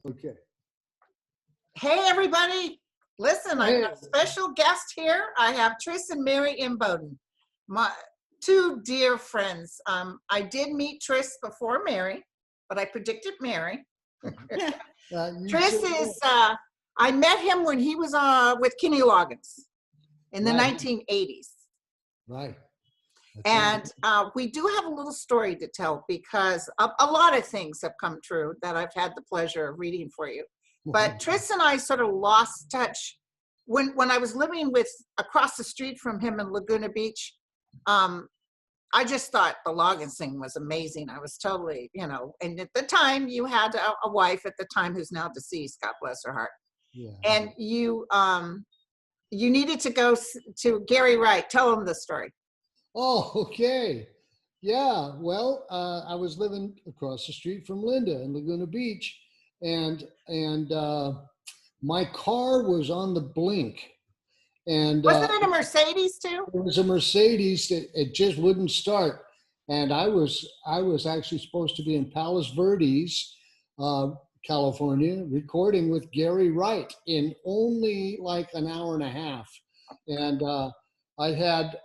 Okay. Hey, everybody. Listen, I've got a special guest here. I have Tris and Mary Imboden, my two dear friends. I did meet Tris before Mary, but I predicted Mary. Tris is, I met him when he was with Kenny Loggins in the 1980s. Right. And we do have a little story to tell because a lot of things have come true that I've had the pleasure of reading for you. But Tris and I sort of lost touch when I was living across the street from him in Laguna Beach. I just thought the Loggins thing was amazing. I was totally, and at the time you had a wife at the time who's now deceased, God bless her heart. Yeah. And you needed to go to Gary Wright. Tell him the story. Oh, okay. Yeah. Well, I was living across the street from Linda in Laguna Beach, and my car was on the blink. And wasn't it a Mercedes too? It was a Mercedes. It just wouldn't start. And I was actually supposed to be in Palos Verdes, California, recording with Gary Wright in only like an hour and a half. And I had,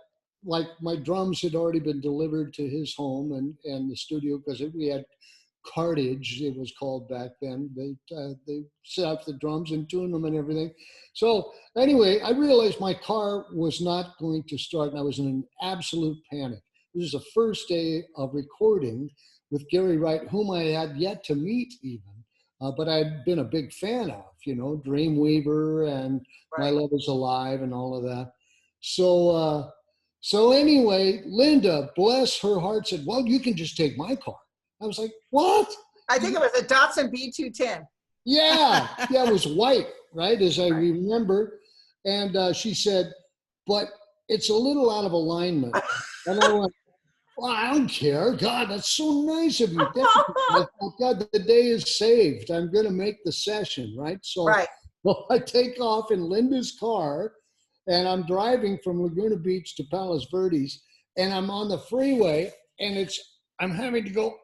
like, my drums had already been delivered to his home and the studio, because we had cartage, it was called back then. They set up the drums and tuned them and everything. So anyway, I realized my car was not going to start, and I was in an absolute panic. This is the first day of recording with Gary Wright, whom I had yet to meet even, but I'd been a big fan of, Dreamweaver and My Love Is Alive and all of that. So anyway, Linda, bless her heart, said, well, you can just take my car. I was like, what? I think it was a Datsun B210. Yeah, it was white, right, as I remember. And she said, but it's a little out of alignment. And I went, well, I don't care. God, that's so nice of you. I thought, God, the day is saved. I'm going to make the session, right? So well, I take off in Linda's car, and I'm driving from Laguna Beach to Palos Verdes, and I'm on the freeway, and I'm having to go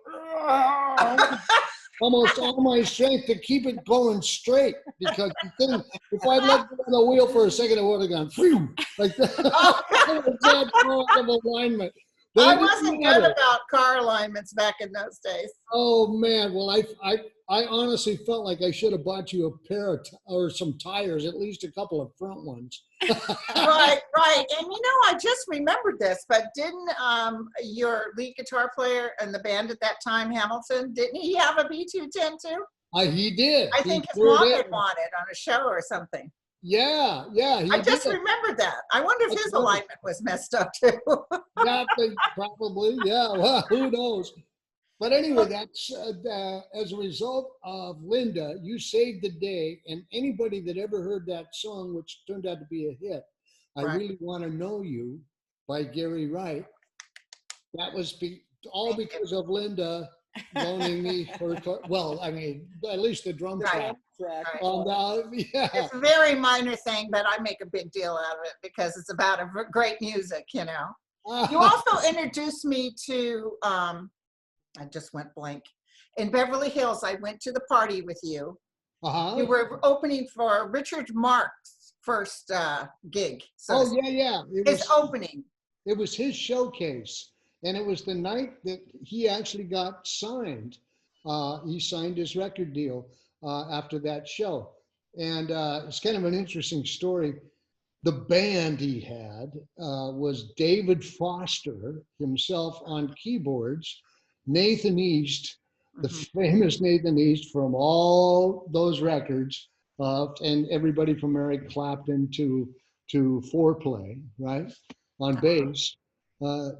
almost all my strength to keep it going straight, because if I let go of the wheel for a second, I would have gone phew, like that. Out of alignment. I wasn't good about car alignments back in those days. Oh man, well I honestly felt like I should have bought you a pair of or some tires, at least a couple of front ones. Right. And I just remembered this, but didn't your lead guitar player in the band at that time, Hamilton, didn't he have a B210 too? He did. I think his mom had wanted on a show or something. Yeah. I just remembered that. I wonder if his alignment was messed up too. Yeah, probably. Yeah. Well, who knows? But anyway, that's as a result of Linda, you saved the day. And anybody that ever heard that song, which turned out to be a hit, I Really Want to Know You by Gary Wright, that was all because of Linda loaning me her car. Well, I mean, at least the drum track. Yeah. It's a very minor thing, but I make a big deal out of it because it's about great music, You also introduced me to, I just went blank. In Beverly Hills, I went to the party with you. You were opening for Richard Marx' first gig. So yeah. His opening. It was his showcase. And it was the night that he actually got signed. He signed his record deal after that show. And it's kind of an interesting story. The band he had was David Foster himself on keyboards, Nathan East, the famous Nathan East from all those records, and everybody from Eric Clapton to Foreplay, right, on bass.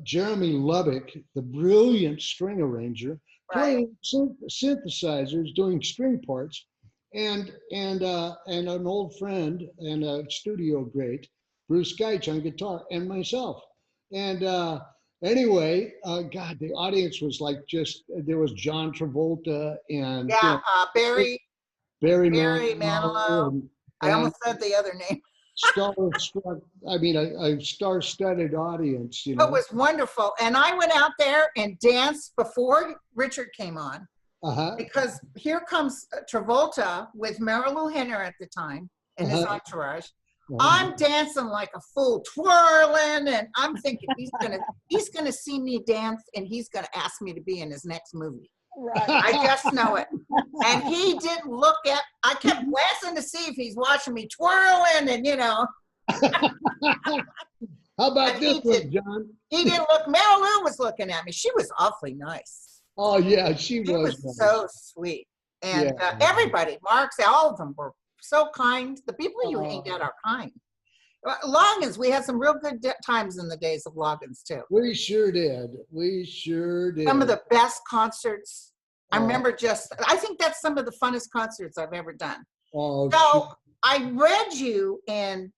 Jeremy Lubbock, the brilliant string arranger, playing synthesizers, doing string parts, and an old friend and a studio great, Bruce Geitch on guitar, and myself. And anyway, God, the audience was like there was John Travolta and Barry Manilow. I almost said the other name. A star-studded audience, It was wonderful. And I went out there and danced before Richard came on. Uh-huh. because here comes Travolta with Marilu Henner at the time and his Uh-huh. entourage. Uh-huh. I'm dancing like a fool, twirling, and I'm thinking he's gonna see me dance, and he's gonna ask me to be in his next movie. Right. I just know it. And he didn't look at. I kept glancing to see if he's watching me twirling, and How about and this he one, did. John? He didn't look. Marilu was looking at me. She was awfully nice. Oh yeah, she She was was nice. so sweet, and Yeah. everybody, Marx, all of them were so kind. The people you hanged out are kind. Loggins, we had some real good times in the days of Loggins too. We sure did. We sure did. Some of the best concerts. I Oh. remember I think that's some of the funnest concerts I've ever done. Oh, So I read you in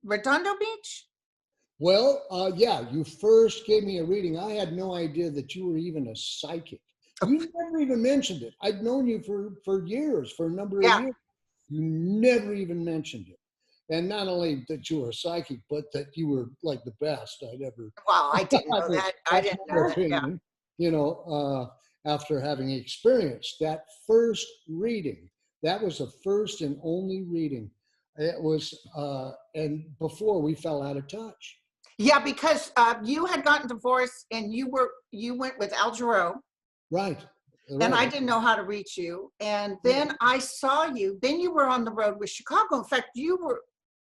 Redondo Beach. well, yeah, you first gave me a reading. I had no idea that you were even a psychic. You never even mentioned it. I'd known you for years, for a number of Yeah. years. You never even mentioned it. And not only that you were a psychic, but that you were like the best I'd ever. Well, I didn't know that. I That's didn't my know that. Yeah. opinion. After having experienced that first reading, that was the first and only reading. It was, and before we fell out of touch. Yeah, because you had gotten divorced and you went with Jarreau, Right. and I Right. didn't know how to reach you. And then I saw you. Then you were on the road with Chicago. In fact, you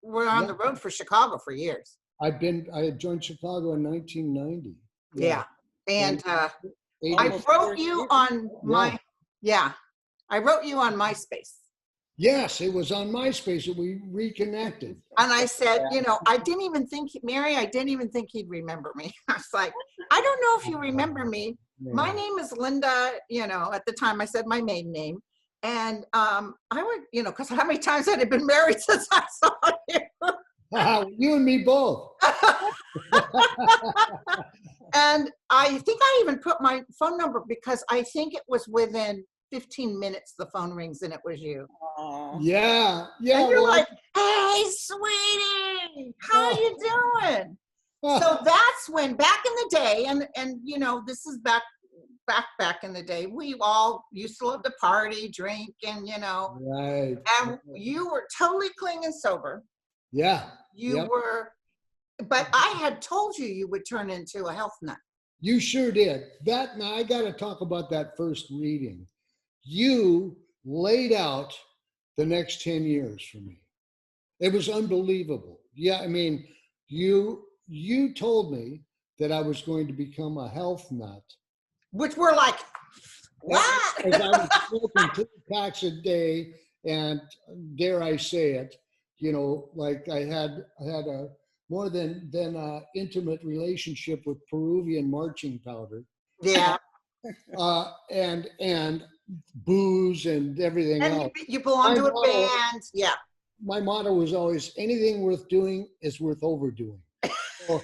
were on Yeah. the road for Chicago for years. I had joined Chicago in 1990. Yeah. And I 80 wrote you on I wrote you on MySpace. Yes, it was on MySpace that we reconnected. And I said, I didn't even think, Mary, I didn't even think he'd remember me. I was like, I don't know if you remember me. My name is Linda, at the time I said my maiden name. And I would, because how many times had I been married since I saw you? You and me both. And I think I even put my phone number because I think it was within 15 minutes the phone rings and it was you. Aw. Yeah. And you're like, hey, sweetie, how you doing? So that's when back in the day, and this is back in the day, we all used to love to party, drink, and Right. and you were totally clean and sober. Yeah. You were, but I had told you would turn into a health nut. You sure did. Now I got to talk about that first reading. You laid out the next 10 years for me. It was unbelievable. Yeah, I mean, you told me that I was going to become a health nut. Which we're like, what? As I was smoking 2 packs a day, and dare I say it, like I had a more than intimate relationship with Peruvian marching powder. Yeah. And booze and everything And else. you belong to a band. Yeah. My motto was always, anything worth doing is worth overdoing. So,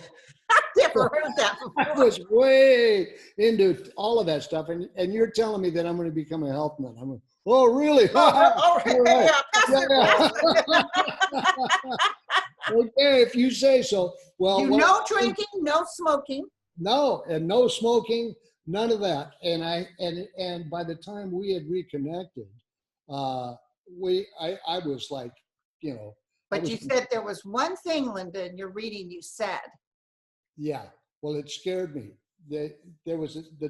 I've never heard that before. I was way into all of that stuff, and you're telling me that I'm going to become a health nut. I'm like, oh, really? Right. Okay, if you say so. Well, no drinking, no smoking. No, and no smoking, none of that. And by the time we had reconnected, I was like, But you said there was one thing, Linda, in your reading you said. Yeah. Well, it scared me. The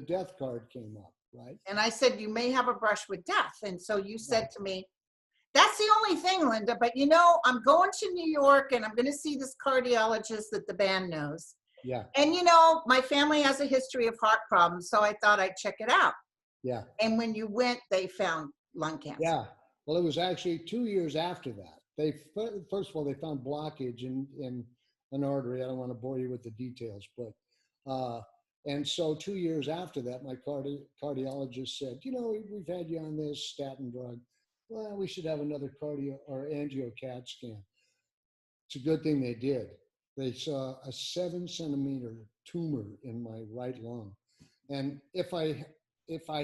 death card came up, right? And I said, you may have a brush with death. And so you said to me, that's the only thing, Linda, but I'm going to New York and I'm going to see this cardiologist that the band knows. Yeah. And my family has a history of heart problems, so I thought I'd check it out. Yeah. And when you went, they found lung cancer. Yeah. Well, it was actually 2 years after that. First of all, they found blockage in an artery. I don't want to bore you with the details, but and so 2 years after that, my cardiologist said, we've had you on this statin drug. Well, we should have another cardio or angio CAT scan. It's a good thing they did. They saw a 7-centimeter tumor in my right lung, and if I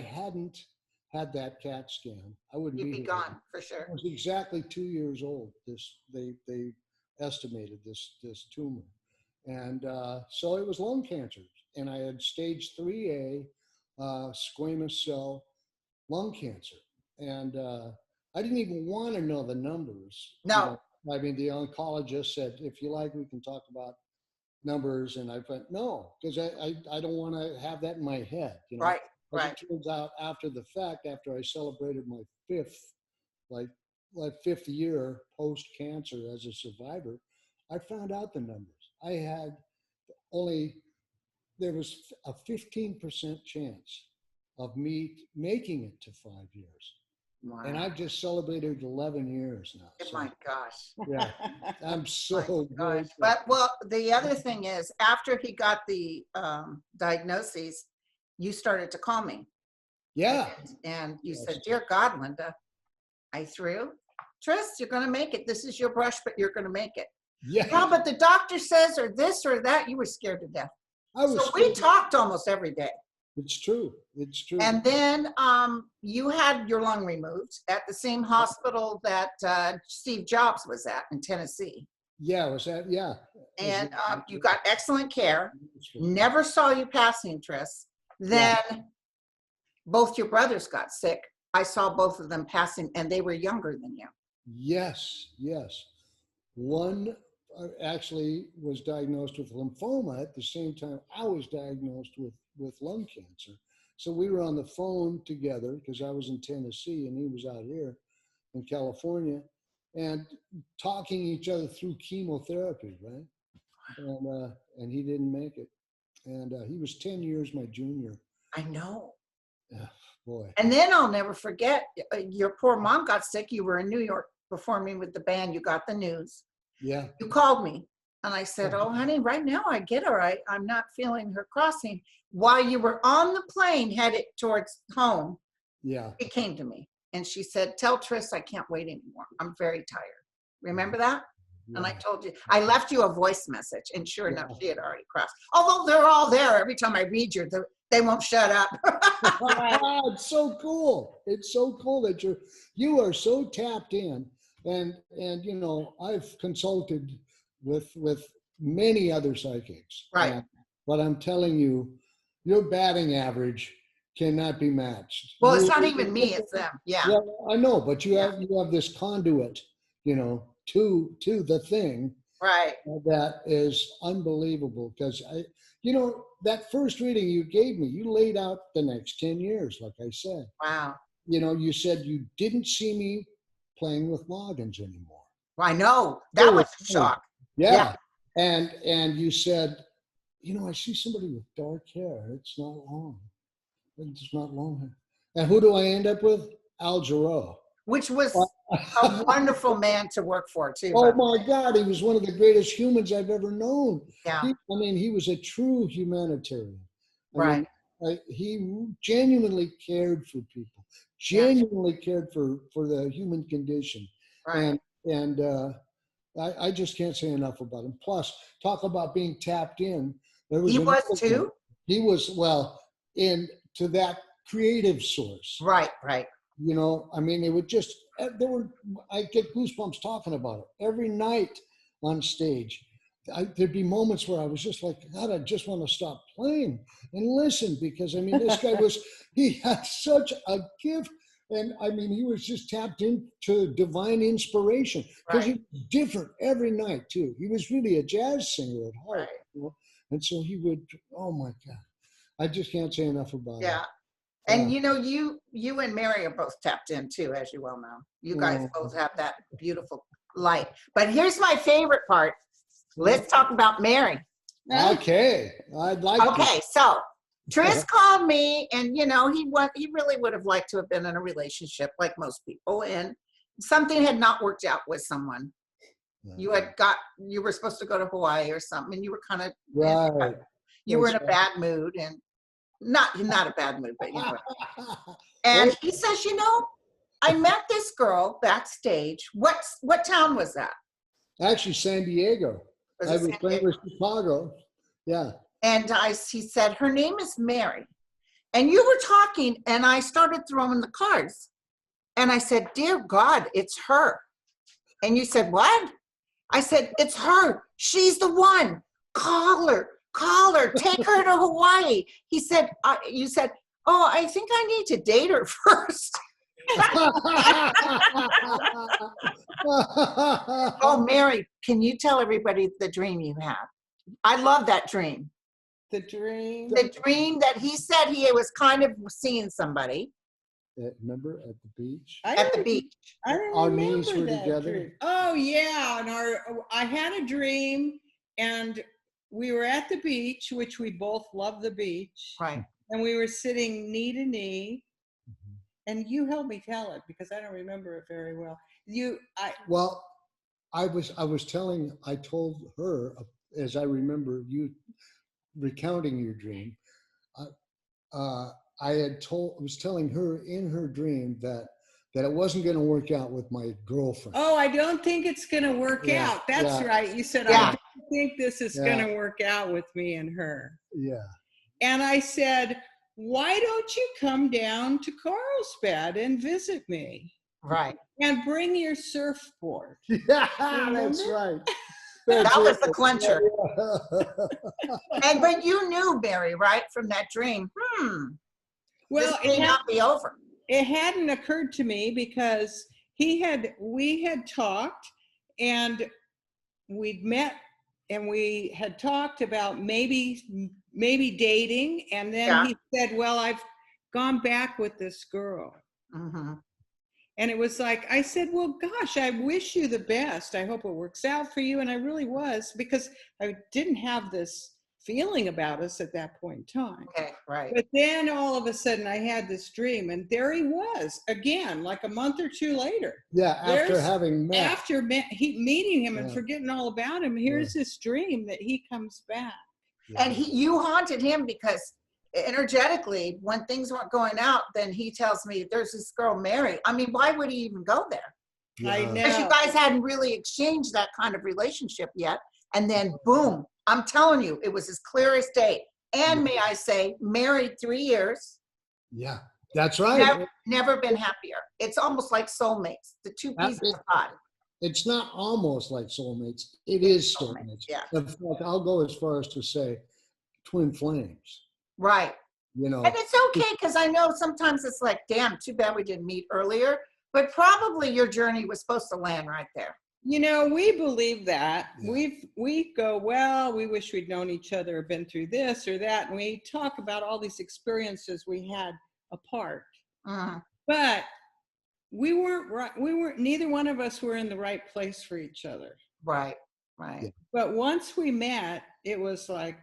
hadn't had that CAT scan, I wouldn't You'd be be gone for sure. I was exactly 2 years old. They estimated this tumor, and so it was lung cancer, and I had stage 3A squamous cell lung cancer. And I didn't even want to know the numbers. No. I mean, the oncologist said, if you like, we can talk about numbers. And I went, no, because I don't want to have that in my head. Right. As Right. it turns out, after the fact, after I celebrated my fifth year post-cancer as a survivor, I found out the numbers. I had there was a 15% chance of me making it to 5 years. Wow. And I've just celebrated 11 years now. Oh, my gosh. Yeah, I'm so grateful. But well, the other thing is, after he got the diagnoses, you started to call me. Yeah. And you said, dear God, Linda, I threw. Tris, you're going to make it. This is your brush, but you're going to make it. Yeah. No, but the doctor says, or this or that. You were scared to death. So we talked almost every day. It's true. It's true. And then you had your lung removed at the same hospital that Steve Jobs was at in Tennessee. Yeah, was that? Yeah. And you got excellent care. Never saw you passing, Tris. Then both your brothers got sick. I saw both of them passing, and they were younger than you. Yes, yes. One actually was diagnosed with lymphoma at the same time I was diagnosed with lung cancer. So we were on the phone together because I was in Tennessee and he was out here in California, and talking each other through chemotherapy, right? And he didn't make it. And he was 10 years my junior. I know. Boy. And then I'll never forget, your poor mom got sick. You were in New York performing with the band. You got the news. Yeah. You called me and I said, oh, honey, right now I get her. I'm not feeling her crossing. While you were on the plane headed towards home, she came to me and she said, tell Tris I can't wait anymore. I'm very tired. Remember that? Yeah. And I told you, I left you a voice message, and sure enough, she had already crossed. Although they're all there. Every time I read you, they won't shut up. It's so cool. It's so cool that you are so tapped in. And I've consulted with many other psychics. Right. But I'm telling you, your batting average cannot be matched. Well, it's not even me, it's them. Yeah. Yeah, I know, but you have this conduit, to the thing. Right. That is unbelievable, because that first reading you gave me, you laid out the next 10 years, like I said. Wow. You said you didn't see me playing with Loggins anymore. I know. That was a shock. Yeah. And you said, I see somebody with dark hair. It's not long. It's not long hair. And who do I end up with? Al Jarreau. Which was a wonderful man to work for, too. Oh, my God. He was one of the greatest humans I've ever known. Yeah. He was a true humanitarian. Right. He genuinely cared for people, genuinely cared for the human condition. Right. And I just can't say enough about him. Plus, talk about being tapped in. He was too? He was, into that creative source. Right. It would just, I get goosebumps talking about it. Every night on stage, there'd be moments where I was just like, God, I just want to stop playing and listen, because, this guy he had such a gift. And he was just tapped into divine inspiration, because he was different every night too. He was really a jazz singer at heart. Right. And so he would, oh my God, I just can't say enough about it. Yeah. And you and Mary are both tapped in too, as you well know. You guys both have that beautiful light. But here's my favorite part. Let's talk about Mary. Okay. I'd like to. Okay, so Tris called me, and he really would have liked to have been in a relationship like most people, and something had not worked out with someone. You were supposed to go to Hawaii or something, and you were kind of you were in a bad mood, and not a bad mood, but And he says, I met this girl backstage. What town was that? Actually, San Diego. I was playing with Chicago. Yeah. And he said, her name is Mary. And you were talking, and I started throwing the cards. And I said, dear God, it's her. And you said, what? I said, it's her. She's the one. Call her. Take her to Hawaii. He said, you said, oh, I think I need to date her first. Oh, Mary, can you tell everybody the dream you have? I love that dream. The dream. The dream that he said he was kind of seeing somebody Remember at the beach? at the beach. I don't Our remember knees were that together. dream. Oh yeah, and I had a dream, and we were at the beach, which we both love the beach, Right. and we were sitting knee to knee. Mhm. And you help me tell it because I don't remember it very well. Well, I told her, as I remember you recounting your dream, I was telling her in her dream that it wasn't going to work out with my girlfriend. Oh, I don't think it's going to work Yeah, out. That's yeah. right. You said, Yeah. I don't think this is going to work out with me and her. Yeah. And I said, why don't you come down to Carlsbad and visit me Right. and bring your surfboard? Yeah, that's right. That was the clincher. Yeah. But you knew, Barry, right, from that dream, Well, this may not be over. it hadn't occurred to me because we had talked and we'd met and we had talked about maybe dating, and then he said, well, I've gone back with this girl. Mm-hmm. And it was like, I said, well, gosh, I wish you the best. I hope it works out for you. And I really was, because I didn't have this feeling about us at that point in time. Okay, right. But then all of a sudden I had this dream, and there he was again, like a month or two later. Yeah, after having met. After meeting him and forgetting all about him, here's this dream that he comes back. Yeah. And you haunted him because energetically, when things weren't going out, then he tells me there's this girl, Mary. I mean, why would he even go there? I Yeah. know. Because you guys hadn't really exchanged that kind of relationship yet. And then boom, I'm telling you, it was as clear as day. And may I say, married 3 years. Yeah, that's right. Never been happier. It's almost like soulmates, the two pieces of God. It's not almost like soulmates. It is soulmates. Yeah. In fact, I'll go as far as to say twin flames. Right. You know. And it's okay, because I know sometimes it's like, damn, too bad we didn't meet earlier. But probably your journey was supposed to land right there. You know, we believe that. Yeah. We go, well, we wish we'd known each other or been through this or that. And we talk about all these experiences we had apart. But we weren't right. Neither one of us were in the right place for each other. Right, right. Yeah. But once we met, it was like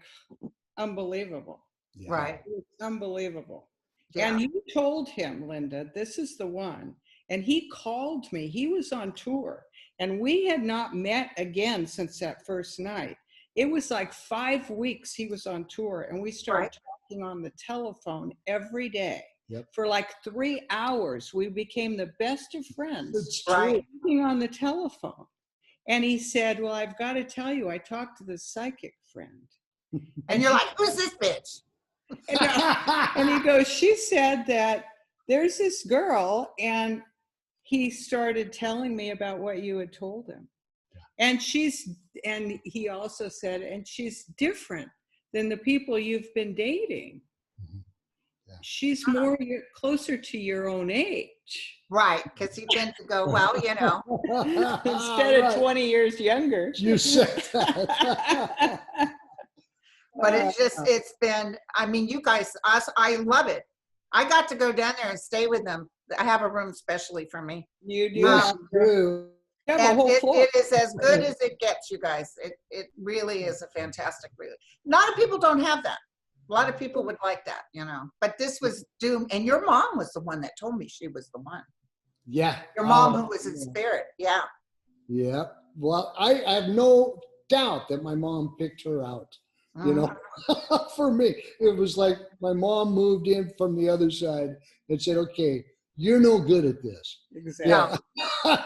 unbelievable. Yeah. Right. It was unbelievable. Yeah. And you told him, Linda, this is the one. And he called me. He was on tour. And we had not met again since that first night. It was like 5 weeks he was on tour. And we started talking on the telephone every day. Yep. For like 3 hours. We became the best of friends. It's true. Talking on the telephone. And he said, well, I've got to tell you, I talked to this psychic friend. And you're like, who's this bitch? And he goes, she said that there's this girl, and he started telling me about what you had told him. Yeah. And he also said, and she's different than the people you've been dating. Mm-hmm. Yeah. She's more closer to your own age. Right, because he tends to go, well, you know. Instead of 20 years younger. You said that. But it's been, I mean, you guys, I love it. I got to go down there and stay with them. I have a room specially for me. You do. Yes, you do. You have a And whole floor. it is as good as it gets, you guys. It really is a fantastic, really. A lot of people don't have that. A lot of people would like that, you know. But this was doomed. And your mom was the one that told me she was the one. Yeah. Your mom who was in spirit. Yeah. Yeah. Well, I have no doubt that my mom picked her out. You know, for me, it was like my mom moved in from the other side and said, okay, you're no good at this. Exactly. Yeah.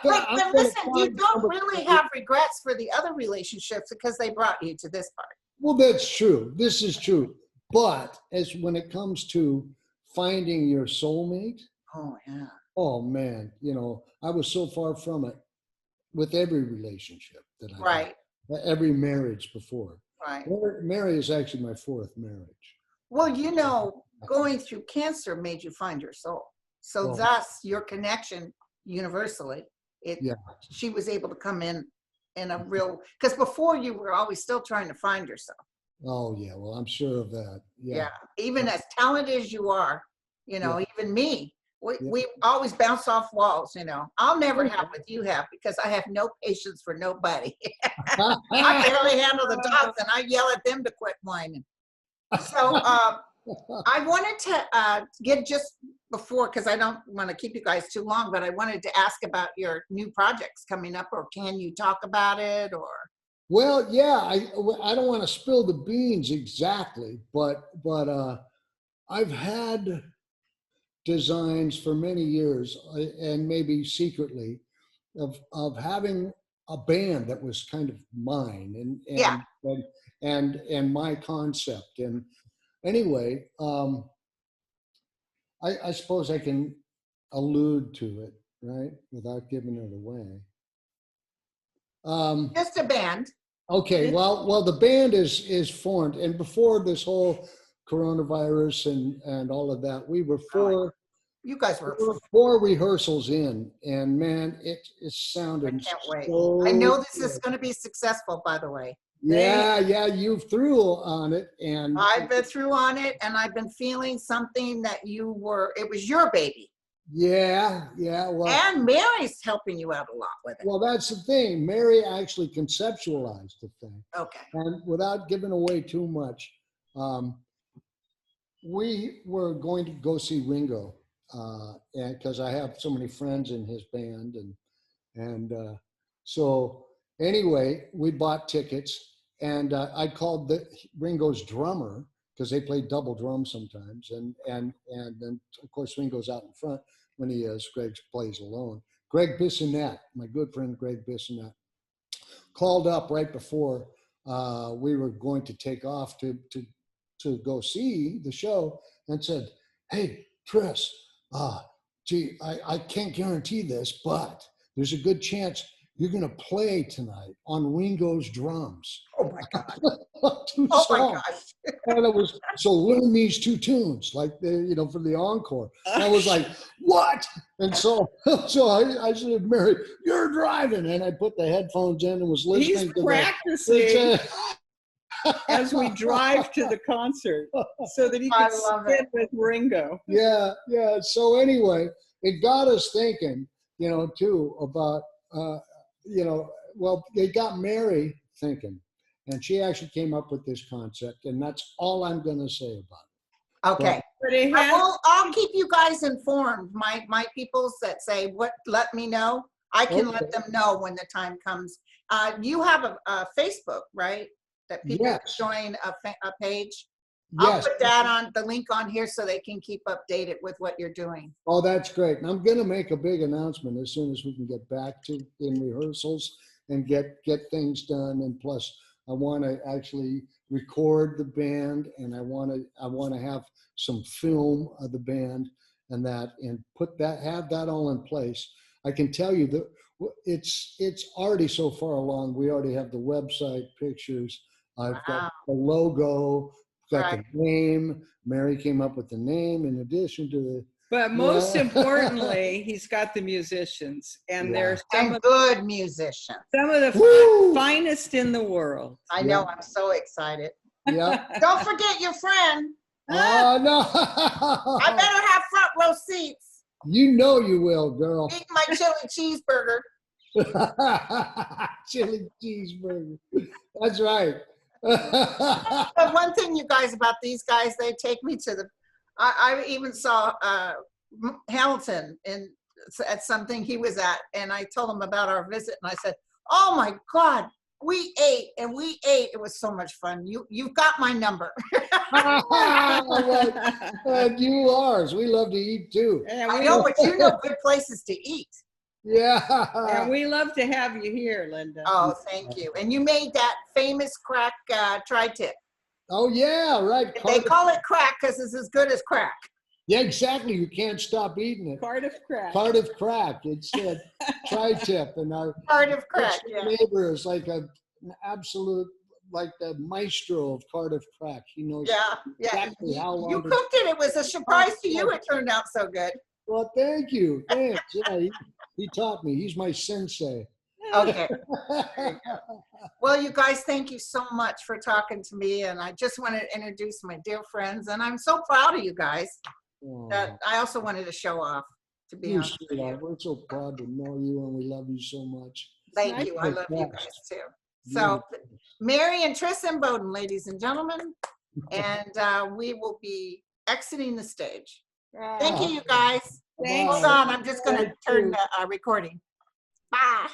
But listen, you don't really have regrets for the other relationships because they brought you to this part. Well, that's true. This is true. But when it comes to finding your soulmate, Oh, yeah. oh man, you know, I was so far from it with every relationship that I Right. had, every marriage before. Right. Mary is actually my fourth marriage. Well, you know, going through cancer made you find your soul. So Oh. thus your connection universally, Yeah. she was able to come in a real, because before you were always still trying to find yourself. Oh yeah. Well, I'm sure of that. Yeah. Yeah. Even as talented as you are, Yeah. even me, Yeah. we always bounce off walls, I'll never have what you have because I have no patience for nobody. I barely handle the dogs and I yell at them to quit whining. So I wanted to get just before, because I don't want to keep you guys too long, but I wanted to ask about your new projects coming up, or can you talk about it, or? Well, yeah, I don't want to spill the beans exactly, but I've had designs for many years, and maybe secretly, of having a band that was kind of mine Yeah. and my concept. And anyway, I suppose I can allude to it, right, without giving it away. Just a band. Okay, well, the band is formed, and before this whole coronavirus and all of that, we were You guys were. four rehearsals in, and man, it sounded. I can't wait. So I know this good. is going to be successful, by the way. Yeah, you threw on it, and I've been through on it, and I've been feeling something that it was your baby. yeah. Well, And Mary's helping you out a lot with it. well, that's the thing. Mary actually conceptualized the thing. Okay. And without giving away too much, we were going to go see Ringo, and because I have so many friends in his band, and so anyway, we bought tickets, and I called Ringo's drummer because they play double drums sometimes, and then of course Ringo's out in front when he is. Greg plays alone. Greg Bissonette, my good friend Greg Bissonette, called up right before we were going to take off to go see the show, and said, "Hey, Tris, gee, I can't guarantee this, but there's a good chance you're going to play tonight on Ringo's drums." Oh my God. Two Oh my songs. gosh. And it was, so learn these two tunes, like for the encore. And I was like, what? And so I said, "Mary, you're driving," and I put the headphones in and was listening. He's practicing to as we drive to the concert so that he I can love sit with Ringo. Yeah. So anyway, it got us thinking, too, about, well, it got Mary thinking, and she actually came up with this concept, and that's all I'm going to say about it. Okay. But it has, I'll keep you guys informed. My peoples that say, let me know. I can let them know when the time comes. You have a Facebook, right? That people can join a page. I'll put that on the link on here so they can keep updated with what you're doing. Oh, that's great. And I'm going to make a big announcement as soon as we can get back to in rehearsals and get things done. And plus, I want to actually record the band, and I want to have some film of the band and have that all in place. I can tell you that it's already so far along. We already have the website pictures. I've got the logo, got the name. Mary came up with the name in addition to the. but most importantly, he's got the musicians, and they're some of good musicians. Some of the finest in the world. I know. I'm so excited. Yeah. Don't forget your friend. Oh no! I better have front row seats. You know you will, girl. Eat my chili cheeseburger. Chili cheeseburger. That's right. But one thing, you guys, about these guys, they take me to the. I even saw Hamilton at something he was at, and I told him about our visit, and I said, "Oh my God, we ate and we ate. It was so much fun. You've got my number." And you ours. We love to eat too. I know, but you know good places to eat. Yeah. And we love to have you here, Linda. Oh, thank you. And you made that famous crack tri-tip. Oh yeah, right. They call it crack because it's as good as crack. Yeah, exactly. You can't stop eating it. Cardiff crack. Cardiff crack. It said tri-tip, and our Cardiff crack. Yeah. neighbor is like an absolute like the maestro of Cardiff crack. He knows Yeah, exactly how long. You cooked it. It was a surprise to you. It turned out so good. Well, thank you. Thanks. Yeah, he taught me. He's my sensei. Okay. Well, you guys, thank you so much for talking to me. And I just want to introduce my dear friends. And I'm so proud of you guys that I also wanted to show off, to be honest with you. We're so proud to know you, and we love you so much. Thank you. I love you guys too. So, Mary and Tris and Imboden, ladies and gentlemen, and we will be exiting the stage. Thank you, you guys. Thanks. Hold on, I'm just going to turn the recording. Bye.